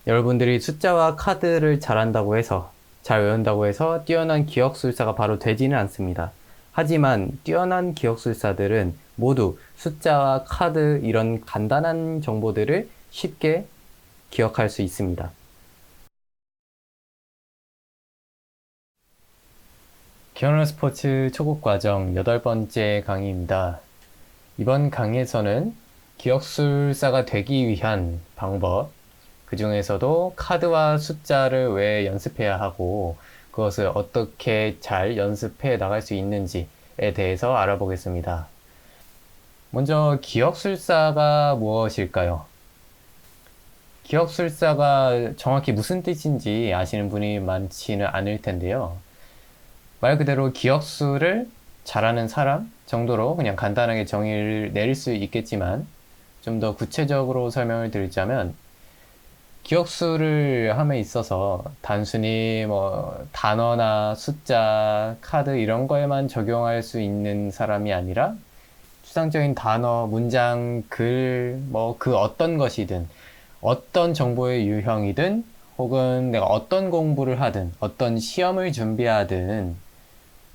여러분들이 숫자와 카드를 잘한다고 해서, 잘 외운다고 해서 뛰어난 기억술사가 바로 되지는 않습니다. 하지만 뛰어난 기억술사들은 모두 숫자와 카드 이런 간단한 정보들을 쉽게 기억할 수 있습니다. 기어너 스포츠 초급 과정 8번째 강의입니다. 이번 강의에서는 기억술사가 되기 위한 방법, 그 중에서도 카드와 숫자를 왜 연습해야 하고 그것을 어떻게 잘 연습해 나갈 수 있는지에 대해서 알아보겠습니다. 먼저 기억술사가 무엇일까요? 기억술사가 정확히 무슨 뜻인지 아시는 분이 많지는 않을 텐데요. 말 그대로 기억술을 잘하는 사람 정도로 그냥 간단하게 정의를 내릴 수 있겠지만 좀 더 구체적으로 설명을 드리자면 기억술을 함에 있어서 단순히 단어나 숫자, 카드 이런 거에만 적용할 수 있는 사람이 아니라 추상적인 단어, 문장, 글, 그 어떤 것이든 어떤 정보의 유형이든 혹은 내가 어떤 공부를 하든 어떤 시험을 준비하든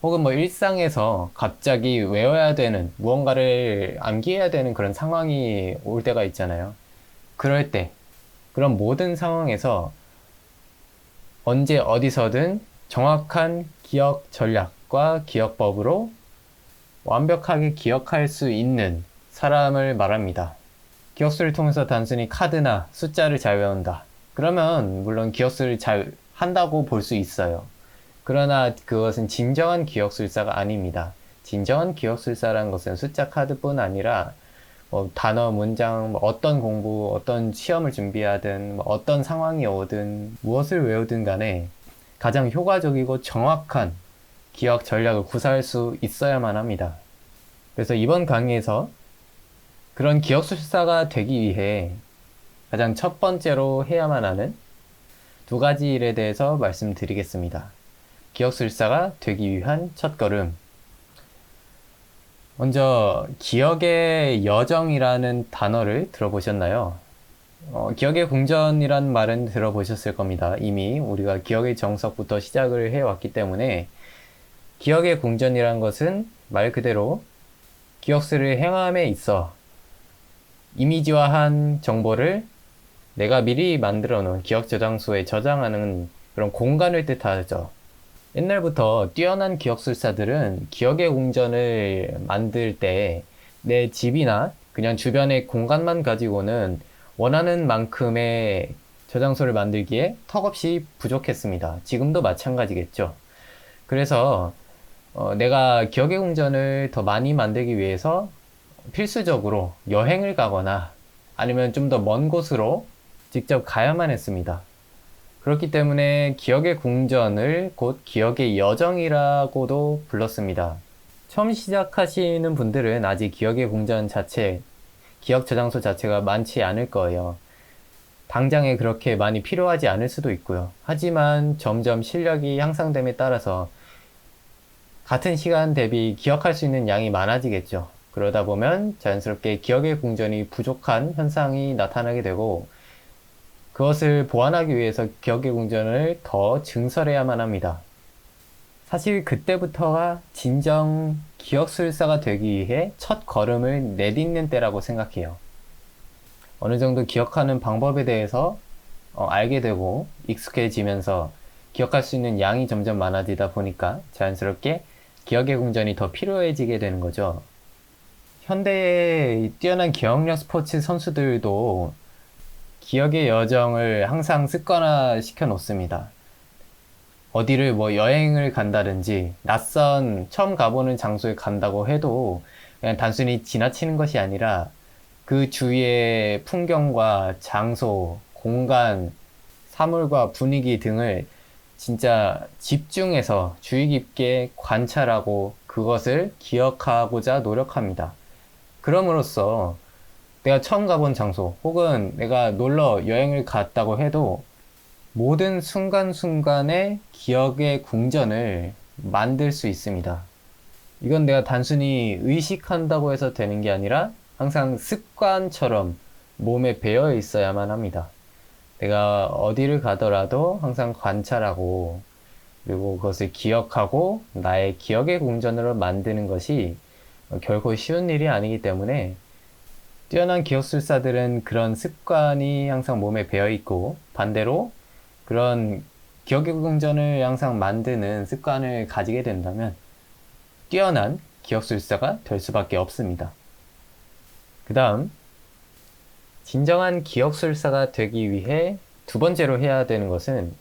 혹은 일상에서 갑자기 외워야 되는 무언가를 암기해야 되는 그런 상황이 올 때가 있잖아요. 그럴 때 그런 모든 상황에서 언제 어디서든 정확한 기억 전략과 기억법으로 완벽하게 기억할 수 있는 사람을 말합니다. 기억술을 통해서 단순히 카드나 숫자를 잘 외운다. 그러면 물론 기억술을 잘 한다고 볼 수 있어요. 그러나 그것은 진정한 기억술사가 아닙니다. 진정한 기억술사라는 것은 숫자 카드뿐 아니라 단어, 문장, 어떤 공부, 어떤 시험을 준비하든, 어떤 상황이 오든, 무엇을 외우든 간에 가장 효과적이고 정확한 기억 전략을 구사할 수 있어야만 합니다. 그래서 이번 강의에서 그런 기억술사가 되기 위해 가장 첫 번째로 해야만 하는 두 가지 일에 대해서 말씀드리겠습니다. 기억술사가 되기 위한 첫걸음. 먼저 기억의 여정이라는 단어를 들어보셨나요? 기억의 궁전이란 말은 들어보셨을 겁니다. 이미 우리가 기억의 정석부터 시작을 해왔기 때문에 기억의 궁전이란 것은 말 그대로 기억술을 행함에 있어 이미지화한 정보를 내가 미리 만들어 놓은 기억 저장소에 저장하는 그런 공간을 뜻하죠. 옛날부터 뛰어난 기억술사들은 기억의 궁전을 만들 때 내 집이나 그냥 주변의 공간만 가지고는 원하는 만큼의 저장소를 만들기에 턱없이 부족했습니다. 지금도 마찬가지겠죠. 그래서 내가 기억의 궁전을 더 많이 만들기 위해서 필수적으로 여행을 가거나 아니면 좀 더 먼 곳으로 직접 가야만 했습니다. 그렇기 때문에 기억의 궁전을 곧 기억의 여정이라고도 불렀습니다. 처음 시작하시는 분들은 아직 기억의 궁전 자체, 기억 저장소 자체가 많지 않을 거예요. 당장에 그렇게 많이 필요하지 않을 수도 있고요. 하지만 점점 실력이 향상됨에 따라서 같은 시간 대비 기억할 수 있는 양이 많아지겠죠. 그러다 보면 자연스럽게 기억의 궁전이 부족한 현상이 나타나게 되고 그것을 보완하기 위해서 기억의 궁전을 더 증설해야만 합니다. 사실 그때부터가 진정 기억술사가 되기 위해 첫 걸음을 내딛는 때라고 생각해요. 어느 정도 기억하는 방법에 대해서 알게 되고 익숙해지면서 기억할 수 있는 양이 점점 많아지다 보니까 자연스럽게 기억의 궁전이 더 필요해지게 되는 거죠. 현대의 뛰어난 기억력 스포츠 선수들도 기억의 여정을 항상 습관화 시켜 놓습니다. 어디를 여행을 간다든지 낯선 처음 가보는 장소에 간다고 해도 그냥 단순히 지나치는 것이 아니라 그 주위의 풍경과 장소, 공간, 사물과 분위기 등을 진짜 집중해서 주의 깊게 관찰하고 그것을 기억하고자 노력합니다. 그럼으로써 내가 처음 가본 장소 혹은 내가 놀러 여행을 갔다고 해도 모든 순간순간의 기억의 궁전을 만들 수 있습니다. 이건 내가 단순히 의식한다고 해서 되는 게 아니라 항상 습관처럼 몸에 배어 있어야만 합니다. 내가 어디를 가더라도 항상 관찰하고 그리고 그것을 기억하고 나의 기억의 궁전으로 만드는 것이 결코 쉬운 일이 아니기 때문에 뛰어난 기억술사들은 그런 습관이 항상 몸에 배어 있고 반대로 그런 기억의 궁전을 항상 만드는 습관을 가지게 된다면 뛰어난 기억술사가 될 수밖에 없습니다. 그 다음 진정한 기억술사가 되기 위해 두 번째로 해야 되는 것은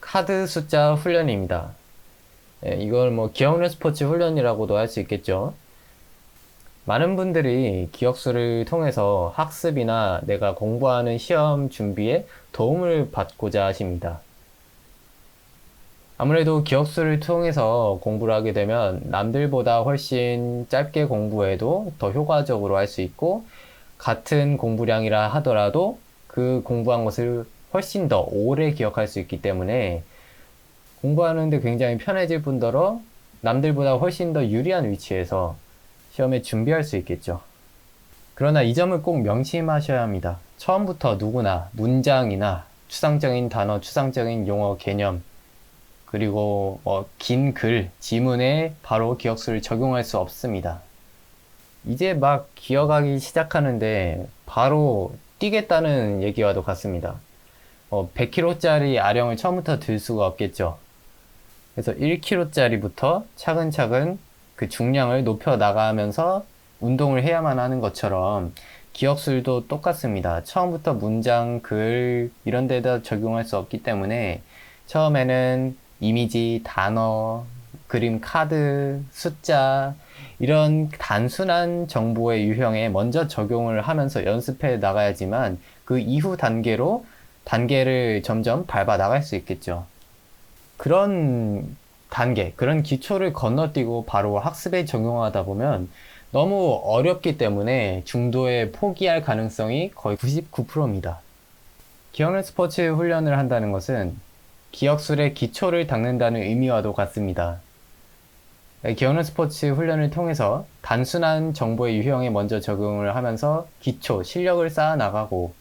카드 숫자 훈련입니다. 이걸 뭐 기억력 스포츠 훈련이라고도 할 수 있겠죠. 많은 분들이 기억수를 통해서 학습이나 내가 공부하는 시험 준비에 도움을 받고자 하십니다. 아무래도 기억수를 통해서 공부를 하게 되면 남들보다 훨씬 짧게 공부해도 더 효과적으로 할 수 있고 같은 공부량이라 하더라도 그 공부한 것을 훨씬 더 오래 기억할 수 있기 때문에 공부하는데 굉장히 편해질 뿐더러 남들보다 훨씬 더 유리한 위치에서 시험에 준비할 수 있겠죠. 그러나 이 점을 꼭 명심하셔야 합니다. 처음부터 누구나 문장이나 추상적인 단어, 추상적인 용어, 개념, 그리고 긴 글, 지문에 바로 기억수를 적용할 수 없습니다. 이제 막 기억하기 시작하는데 바로 뛰겠다는 얘기와도 같습니다. 100kg짜리 아령을 처음부터 들 수가 없겠죠. 그래서 1kg짜리부터 차근차근 그 중량을 높여 나가면서 운동을 해야만 하는 것처럼 기억술도 똑같습니다. 처음부터 문장, 글 이런 데다 적용할 수 없기 때문에 처음에는 이미지, 단어, 그림, 카드, 숫자 이런 단순한 정보의 유형에 먼저 적용을 하면서 연습해 나가야지만 그 이후 단계를 점점 밟아 나갈 수 있겠죠. 그런 단계, 그런 기초를 건너뛰고 바로 학습에 적용하다 보면 너무 어렵기 때문에 중도에 포기할 가능성이 거의 99%입니다. 기억력 스포츠 훈련을 한다는 것은 기억술의 기초를 닦는다는 의미와도 같습니다. 기억력 스포츠 훈련을 통해서 단순한 정보의 유형에 먼저 적용을 하면서 기초, 실력을 쌓아 나가고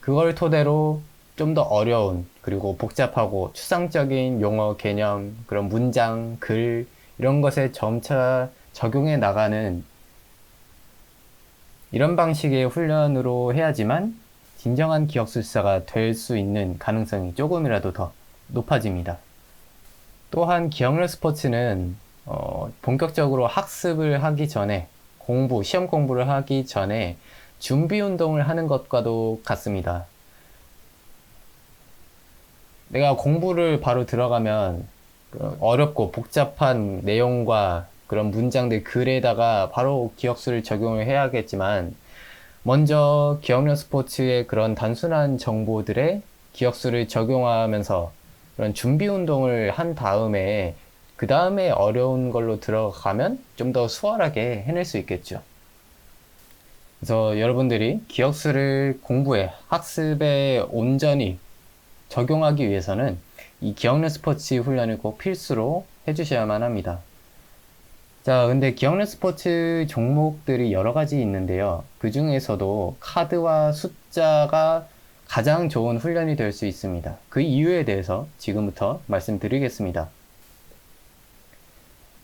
그걸 토대로 좀 더 어려운 그리고 복잡하고 추상적인 용어, 개념, 그런 문장, 글 이런 것에 점차 적용해 나가는 이런 방식의 훈련으로 해야지만 진정한 기억술사가 될 수 있는 가능성이 조금이라도 더 높아집니다. 또한 기억력 스포츠는 본격적으로 학습을 하기 전에 시험 공부를 하기 전에 준비 운동을 하는 것과도 같습니다. 내가 공부를 바로 들어가면 어렵고 복잡한 내용과 그런 문장들 글에다가 바로 기억수를 적용을 해야겠지만 먼저 기억력 스포츠의 그런 단순한 정보들에 기억수를 적용하면서 그런 준비 운동을 한 다음에 그 다음에 어려운 걸로 들어가면 좀 더 수월하게 해낼 수 있겠죠. 그래서 여러분들이 기억수를 학습에 온전히 적용하기 위해서는 이 기억력 스포츠 훈련을 꼭 필수로 해주셔야만 합니다. 자, 근데 기억력 스포츠 종목들이 여러 가지 있는데요. 그 중에서도 카드와 숫자가 가장 좋은 훈련이 될 수 있습니다. 그 이유에 대해서 지금부터 말씀드리겠습니다.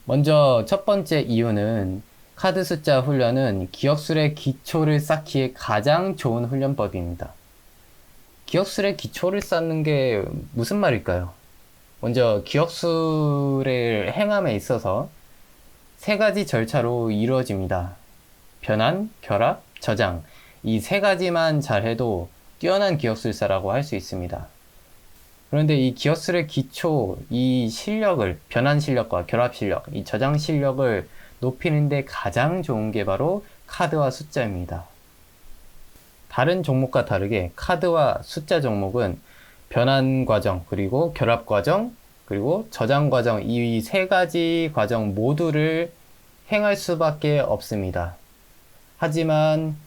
먼저 첫 번째 이유는 카드 숫자 훈련은 기억술의 기초를 쌓기에 가장 좋은 훈련법입니다. 기억술의 기초를 쌓는 게 무슨 말일까요? 먼저 기억술을 행함에 있어서 세 가지 절차로 이루어집니다. 변환, 결합, 저장. 이 세 가지만 잘해도 뛰어난 기억술사라고 할 수 있습니다. 그런데 이 기억술의 기초, 이 실력을, 변환 실력과 결합 실력, 이 저장 실력을 높이는데 가장 좋은 게 바로 카드와 숫자입니다. 다른 종목과 다르게 카드와 숫자 종목은 변환 과정, 그리고 결합 과정, 그리고 저장 과정, 이 세 가지 과정 모두를 행할 수밖에 없습니다. 하지만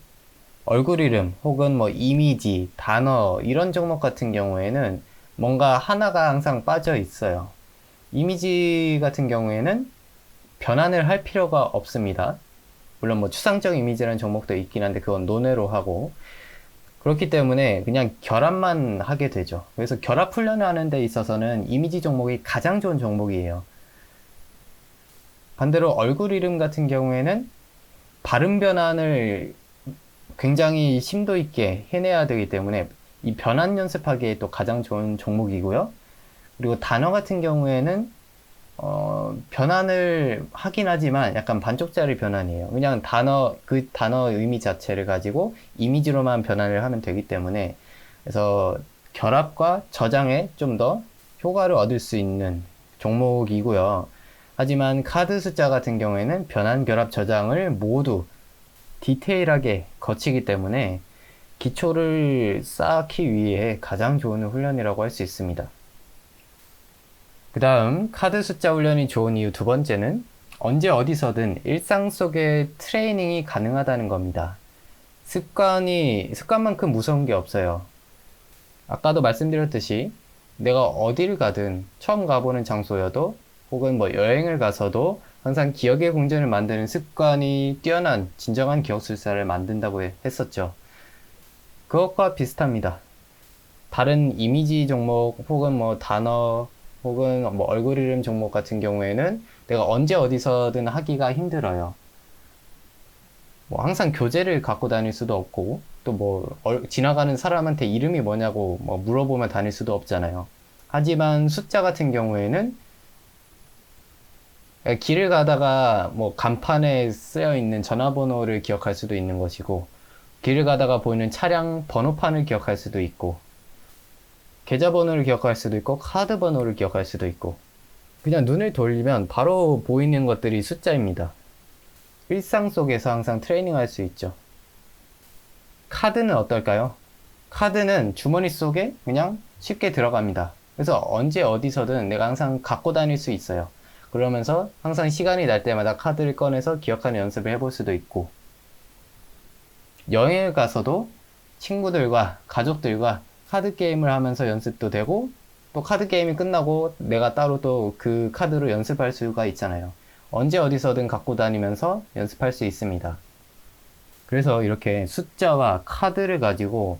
얼굴 이름 혹은 이미지, 단어 이런 종목 같은 경우에는 뭔가 하나가 항상 빠져 있어요. 이미지 같은 경우에는 변환을 할 필요가 없습니다. 물론 추상적 이미지라는 종목도 있긴 한데 그건 논외로 하고 그렇기 때문에 그냥 결합만 하게 되죠. 그래서 결합 훈련을 하는 데 있어서는 이미지 종목이 가장 좋은 종목이에요. 반대로 얼굴 이름 같은 경우에는 발음 변환을 굉장히 심도 있게 해내야 되기 때문에 이 변환 연습하기에 또 가장 좋은 종목이고요. 그리고 단어 같은 경우에는 변환을 하긴 하지만 약간 반쪽짜리 변환이에요. 그냥 그 단어 의미 자체를 가지고 이미지로만 변환을 하면 되기 때문에 그래서 결합과 저장에 좀 더 효과를 얻을 수 있는 종목이고요. 하지만 카드 숫자 같은 경우에는 변환, 결합, 저장을 모두 디테일하게 거치기 때문에 기초를 쌓기 위해 가장 좋은 훈련이라고 할 수 있습니다. 그 다음 카드 숫자 훈련이 좋은 이유 두 번째는 언제 어디서든 일상 속에 트레이닝이 가능하다는 겁니다. 습관만큼 무서운 게 없어요. 아까도 말씀드렸듯이 내가 어디를 가든 처음 가보는 장소여도 혹은 뭐 여행을 가서도 항상 기억의 궁전을 만드는 습관이 뛰어난 진정한 기억술사를 만든다고 했었죠. 그것과 비슷합니다. 다른 이미지 종목 혹은 뭐 단어 혹은 뭐 얼굴 이름 종목 같은 경우에는 내가 언제 어디서든 하기가 힘들어요. 뭐 항상 교재를 갖고 다닐 수도 없고 또 뭐 지나가는 사람한테 이름이 뭐냐고 뭐 물어보면 다닐 수도 없잖아요. 하지만 숫자 같은 경우에는 길을 가다가 뭐 간판에 쓰여 있는 전화번호를 기억할 수도 있는 것이고 길을 가다가 보이는 차량 번호판을 기억할 수도 있고 계좌번호를 기억할 수도 있고 카드 번호를 기억할 수도 있고 그냥 눈을 돌리면 바로 보이는 것들이 숫자입니다. 일상 속에서 항상 트레이닝 할 수 있죠. 카드는 어떨까요? 카드는 주머니 속에 그냥 쉽게 들어갑니다. 그래서 언제 어디서든 내가 항상 갖고 다닐 수 있어요. 그러면서 항상 시간이 날 때마다 카드를 꺼내서 기억하는 연습을 해볼 수도 있고 여행을 가서도 친구들과 가족들과 카드 게임을 하면서 연습도 되고 또 카드 게임이 끝나고 내가 따로 또 그 카드로 연습할 수가 있잖아요. 언제 어디서든 갖고 다니면서 연습할 수 있습니다. 그래서 이렇게 숫자와 카드를 가지고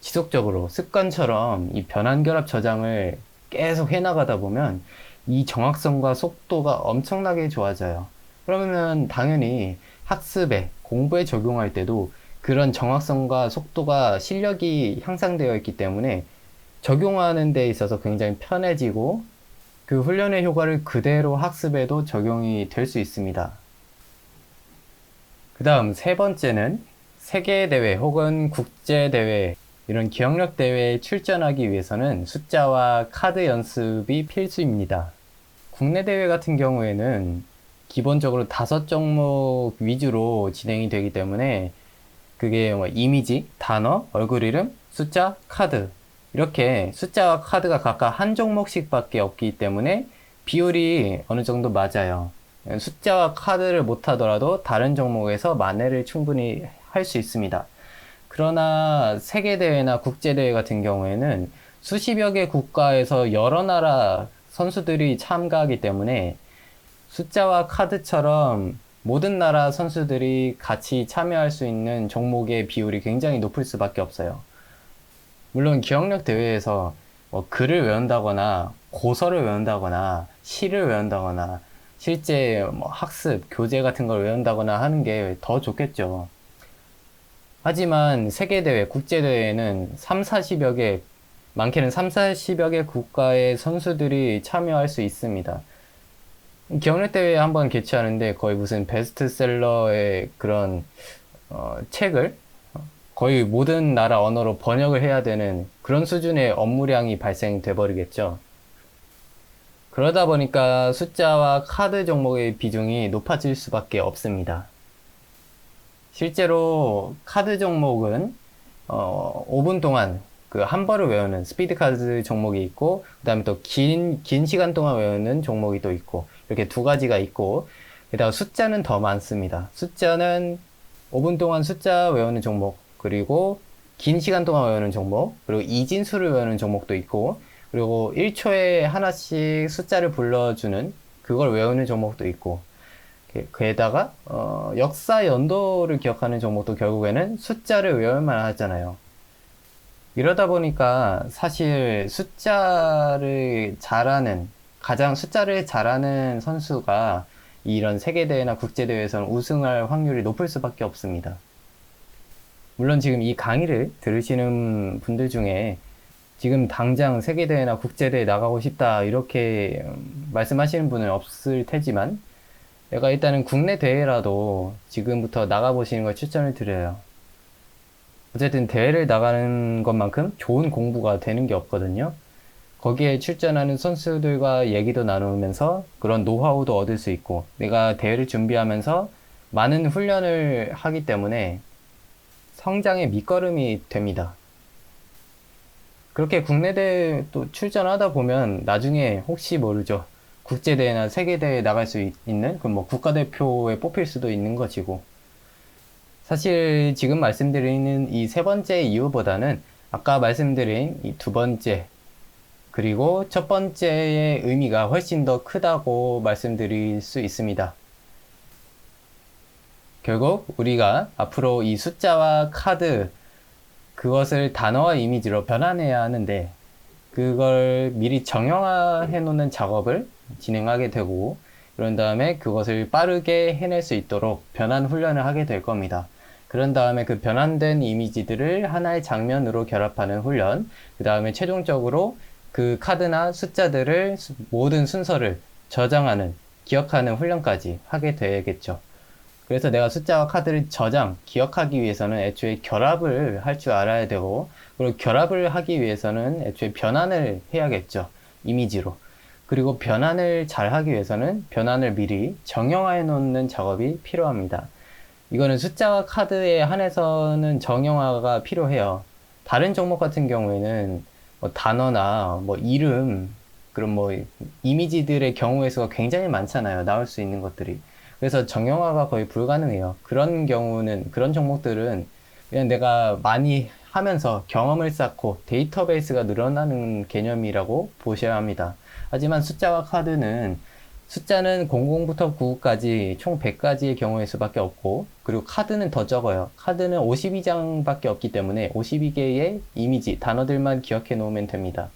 지속적으로 습관처럼 이 변환 결합 저장을 계속 해나가다 보면 이 정확성과 속도가 엄청나게 좋아져요. 그러면 당연히 학습에, 공부에 적용할 때도 그런 정확성과 속도가 실력이 향상되어 있기 때문에 적용하는 데 있어서 굉장히 편해지고 그 훈련의 효과를 그대로 학습에도 적용이 될 수 있습니다. 그 다음 세 번째는 세계대회 혹은 국제대회 이런 기억력 대회에 출전하기 위해서는 숫자와 카드 연습이 필수입니다. 국내 대회 같은 경우에는 기본적으로 5종목 위주로 진행이 되기 때문에 그게 뭐 이미지, 단어, 얼굴 이름, 숫자, 카드 이렇게 숫자와 카드가 각각 한 종목씩 밖에 없기 때문에 비율이 어느 정도 맞아요. 숫자와 카드를 못하더라도 다른 종목에서 만회를 충분히 할 수 있습니다. 그러나 세계대회나 국제대회 같은 경우에는 수십여 개 국가에서 여러 나라 선수들이 참가하기 때문에 숫자와 카드처럼 모든 나라 선수들이 같이 참여할 수 있는 종목의 비율이 굉장히 높을 수밖에 없어요. 물론 기억력 대회에서 뭐 글을 외운다거나 고서를 외운다거나 시를 외운다거나 실제 뭐 학습, 교재 같은 걸 외운다거나 하는 게 더 좋겠죠. 하지만 세계대회, 국제대회는 3, 40여 개, 많게는 3, 40여 개 국가의 선수들이 참여할 수 있습니다. 기억력 대회 한번 개최하는데 거의 무슨 베스트셀러의 그런 책을 거의 모든 나라 언어로 번역을 해야 되는 그런 수준의 업무량이 발생돼 버리겠죠. 그러다 보니까 숫자와 카드 종목의 비중이 높아질 수밖에 없습니다. 실제로 카드 종목은 5분 동안 그 한 번을 외우는 스피드 카드 종목이 있고 그 다음에 또 긴 시간 동안 외우는 종목이 또 있고 이렇게 두 가지가 있고 게다가 숫자는 더 많습니다. 숫자는 5분 동안 숫자 외우는 종목 그리고 긴 시간 동안 외우는 종목 그리고 이진수를 외우는 종목도 있고 그리고 1초에 하나씩 숫자를 불러주는 그걸 외우는 종목도 있고 게다가 역사 연도를 기억하는 종목도 결국에는 숫자를 외울만 하잖아요. 이러다 보니까 사실 가장 숫자를 잘하는 선수가 이런 세계대회나 국제대회에서는 우승할 확률이 높을 수밖에 없습니다. 물론 지금 이 강의를 들으시는 분들 중에 지금 당장 세계대회나 국제대회 나가고 싶다 이렇게 말씀하시는 분은 없을 테지만 내가 일단은 국내 대회라도 지금부터 나가보시는 걸 추천을 드려요. 어쨌든 대회를 나가는 것만큼 좋은 공부가 되는 게 없거든요. 거기에 출전하는 선수들과 얘기도 나누면서 그런 노하우도 얻을 수 있고 내가 대회를 준비하면서 많은 훈련을 하기 때문에 성장의 밑거름이 됩니다. 그렇게 국내 대회 또 출전하다 보면 나중에 혹시 모르죠. 국제대회나 세계대회에 나갈 수 있는 그 뭐 국가대표에 뽑힐 수도 있는 것이고 사실 지금 말씀드리는 이 세 번째 이유보다는 아까 말씀드린 이 두 번째 그리고 첫 번째의 의미가 훨씬 더 크다고 말씀드릴 수 있습니다. 결국 우리가 앞으로 이 숫자와 카드 그것을 단어와 이미지로 변환해야 하는데 그걸 미리 정형화해 놓는 작업을 진행하게 되고 그런 다음에 그것을 빠르게 해낼 수 있도록 변환 훈련을 하게 될 겁니다. 그런 다음에 그 변환된 이미지들을 하나의 장면으로 결합하는 훈련, 그 다음에 최종적으로 그 카드나 숫자들을 모든 순서를 저장하는, 기억하는 훈련까지 하게 되겠죠. 그래서 내가 숫자와 카드를 기억하기 위해서는 애초에 결합을 할 줄 알아야 되고, 그리고 결합을 하기 위해서는 애초에 변환을 해야겠죠. 이미지로. 그리고 변환을 잘 하기 위해서는 변환을 미리 정형화해 놓는 작업이 필요합니다. 이거는 숫자와 카드에 한해서는 정형화가 필요해요. 다른 종목 같은 경우에는 뭐 단어나 뭐 이름, 그런 뭐 이미지들의 경우의 수가 굉장히 많잖아요. 나올 수 있는 것들이. 그래서 정형화가 거의 불가능해요. 그런 경우는, 그런 종목들은 그냥 내가 많이 하면서 경험을 쌓고 데이터베이스가 늘어나는 개념이라고 보셔야 합니다. 하지만 숫자와 카드는 숫자는 00부터 99까지 총 100가지의 경우의 수밖에 없고 그리고 카드는 더 적어요. 카드는 52장밖에 없기 때문에 52개의 이미지, 단어들만 기억해 놓으면 됩니다.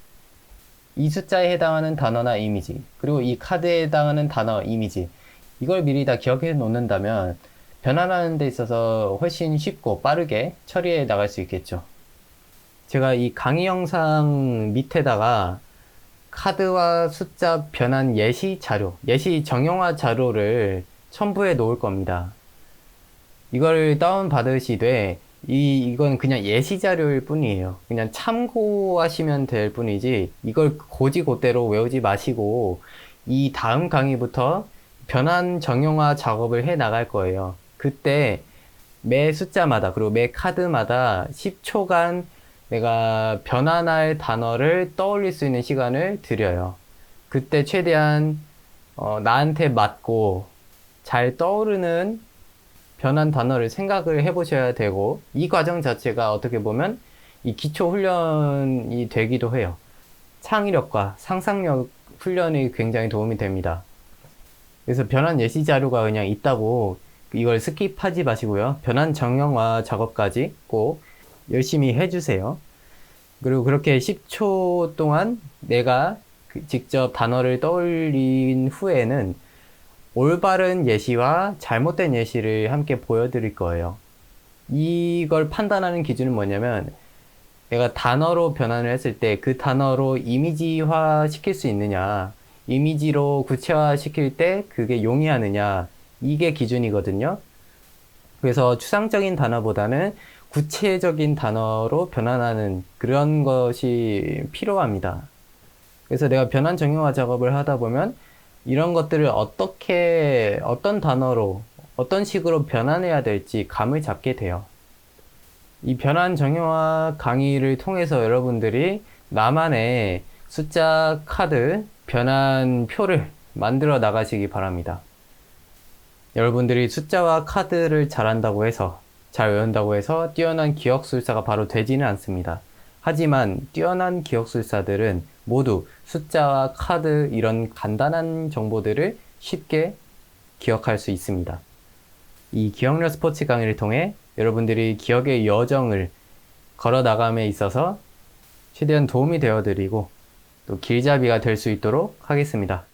이 숫자에 해당하는 단어나 이미지 그리고 이 카드에 해당하는 단어, 이미지 이걸 미리 다 기억해 놓는다면 변환하는 데 있어서 훨씬 쉽고 빠르게 처리해 나갈 수 있겠죠. 제가 이 강의 영상 밑에다가 카드와 숫자 변환 예시 자료, 예시 정형화 자료를 첨부해 놓을 겁니다. 이걸 다운받으시되 이건 그냥 예시 자료일 뿐이에요. 그냥 참고하시면 될 뿐이지 이걸 고지고대로 외우지 마시고 이 다음 강의부터 변환 정형화 작업을 해 나갈 거예요. 그때 매 숫자마다 그리고 매 카드마다 10초간 내가 변환할 단어를 떠올릴 수 있는 시간을 드려요. 그때 최대한 나한테 맞고 잘 떠오르는 변환 단어를 생각을 해보셔야 되고 이 과정 자체가 어떻게 보면 이 기초 훈련이 되기도 해요. 창의력과 상상력 훈련이 굉장히 도움이 됩니다. 그래서 변환 예시 자료가 그냥 있다고 이걸 스킵하지 마시고요. 변환 정형화 작업까지 꼭 열심히 해주세요. 그리고 그렇게 10초 동안 내가 직접 단어를 떠올린 후에는 올바른 예시와 잘못된 예시를 함께 보여드릴 거예요. 이걸 판단하는 기준은 뭐냐면 내가 단어로 변환을 했을 때 그 단어로 이미지화 시킬 수 있느냐, 이미지로 구체화 시킬 때 그게 용이하느냐, 이게 기준이거든요. 그래서 추상적인 단어보다는 구체적인 단어로 변환하는 그런 것이 필요합니다. 그래서 내가 변환 정형화 작업을 하다 보면 이런 것들을 어떤 단어로, 어떤 식으로 변환해야 될지 감을 잡게 돼요. 이 변환 정형화 강의를 통해서 여러분들이 나만의 숫자 카드 변환표를 만들어 나가시기 바랍니다. 여러분들이 숫자와 카드를 잘한다고 해서, 잘 외운다고 해서 뛰어난 기억술사가 바로 되지는 않습니다. 하지만 뛰어난 기억술사들은 모두 숫자와 카드 이런 간단한 정보들을 쉽게 기억할 수 있습니다. 이 기억력 스포츠 강의를 통해 여러분들이 기억의 여정을 걸어 나감에 있어서 최대한 도움이 되어드리고 또 길잡이가 될 수 있도록 하겠습니다.